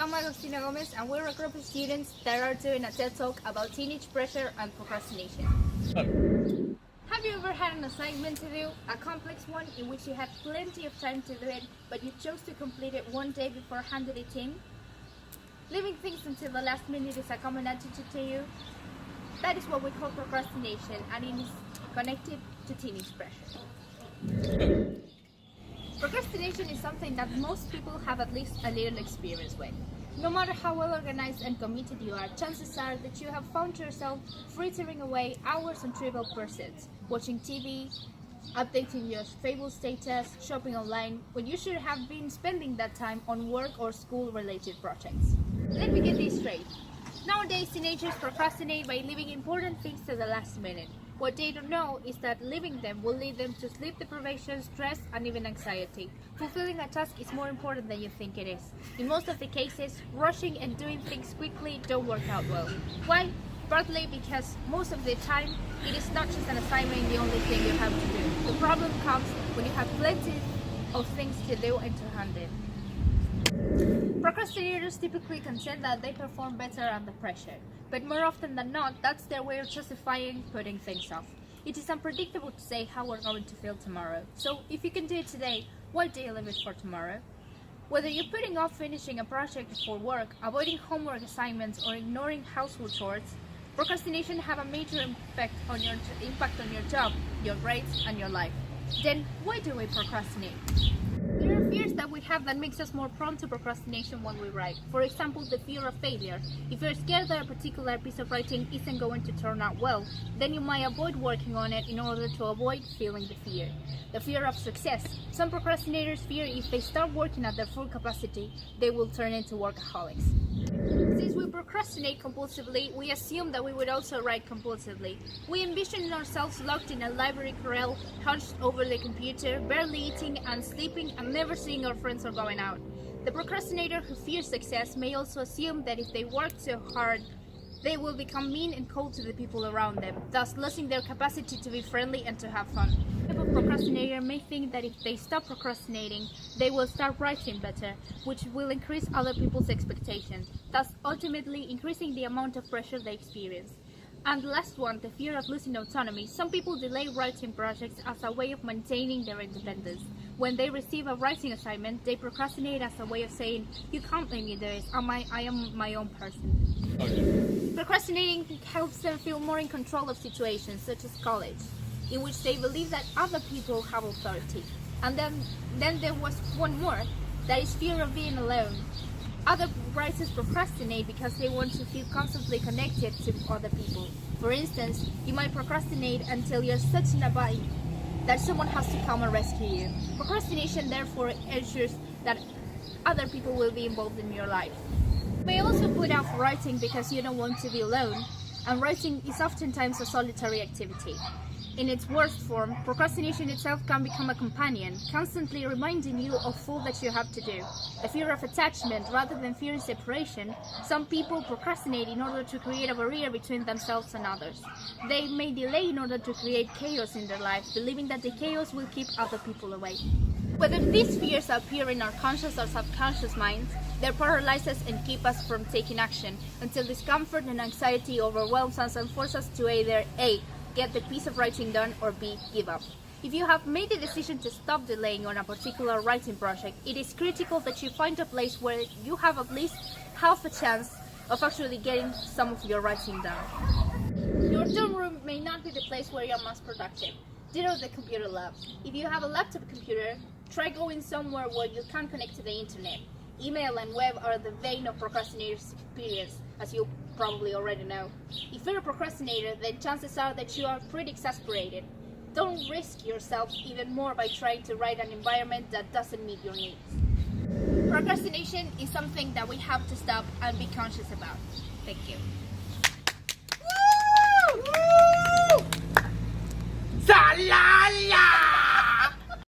I'm Agustina Gomez, and we're a group of students that are doing a TED Talk about teenage pressure and procrastination. Have you ever had an assignment to do, a complex one in which you had plenty of time to do it, but you chose to complete it one day before handing it in? Leaving things until the last minute is a common attitude to you. That is what we call procrastination, and it is connected to teenage pressure. Procrastination is something that most people have at least a little experience with. No matter how well organized and committed you are, chances are that you have found yourself frittering away hours on trivial pursuits, watching TV, updating your Facebook status, shopping online, when you should have been spending that time on work or school-related projects. Let me get this straight. Nowadays, teenagers procrastinate by leaving important things to the last minute. What they don't know is that leaving them will lead them to sleep deprivation, stress, and even anxiety. Fulfilling a task is more important than you think it is. In most of the cases, rushing and doing things quickly don't work out well. Why? Partly because most of the time, it is not just an assignment the only thing you have to do. The problem comes when you have plenty of things to do and to handle. Procrastinators typically contend that they perform better under pressure, but more often than not, that's their way of justifying putting things off. It is unpredictable to say how we're going to feel tomorrow, so if you can do it today, why do you leave it for tomorrow? Whether you're putting off finishing a project for work, avoiding homework assignments, or ignoring household chores, procrastination have a major impact on your job, your grades, and your life. Then why do we procrastinate? There are fears that we have that makes us more prone to procrastination when we write. For example, the fear of failure. If you're scared that a particular piece of writing isn't going to turn out well, then you might avoid working on it in order to avoid feeling the fear. The fear of success. Some procrastinators fear if they start working at their full capacity, they will turn into workaholics. Since we procrastinate compulsively, we assume that we would also write compulsively. We envision ourselves locked in a library corral, hunched over the computer, barely eating and sleeping and never seeing our friends or going out. The procrastinator who fears success may also assume that if they work too hard, they will become mean and cold to the people around them, thus losing their capacity to be friendly and to have fun. The type of procrastinator may think that if they stop procrastinating, they will start writing better, which will increase other people's expectations, thus ultimately increasing the amount of pressure they experience. And the last one, the fear of losing autonomy. Some people delay writing projects as a way of maintaining their independence. When they receive a writing assignment, they procrastinate as a way of saying, "You can't make me do this, I am my own person." Okay. Procrastinating helps them feel more in control of situations, such as college, in which they believe that other people have authority. And then there was one more, that is fear of being alone. Other writers procrastinate because they want to feel constantly connected to other people. For instance, you might procrastinate until you're such in a bind that someone has to come and rescue you. Procrastination therefore ensures that other people will be involved in your life. You may also put off writing because you don't want to be alone, and writing is oftentimes a solitary activity. In its worst form, procrastination itself can become a companion, constantly reminding you of all that you have to do. A fear of attachment rather than fearing separation, some people procrastinate in order to create a barrier between themselves and others. They may delay in order to create chaos in their life, believing that the chaos will keep other people away. Whether these fears appear in our conscious or subconscious minds, they paralyze us and keep us from taking action, until discomfort and anxiety overwhelms us and force us to either A, get the piece of writing done, or B, give up. If you have made the decision to stop delaying on a particular writing project, it is critical that you find a place where you have at least half a chance of actually getting some of your writing done. Your dorm room may not be the place where you're most productive. Ditto the computer lab. If you have a laptop computer, try going somewhere where you can connect to the internet. Email and web are the vein of procrastinators' experience, as you probably already know. If you're a procrastinator, then chances are that you are pretty exasperated. Don't risk yourself even more by trying to write an environment that doesn't meet your needs. Procrastination is something that we have to stop and be conscious about. Thank you. Woo! Woo! Salala!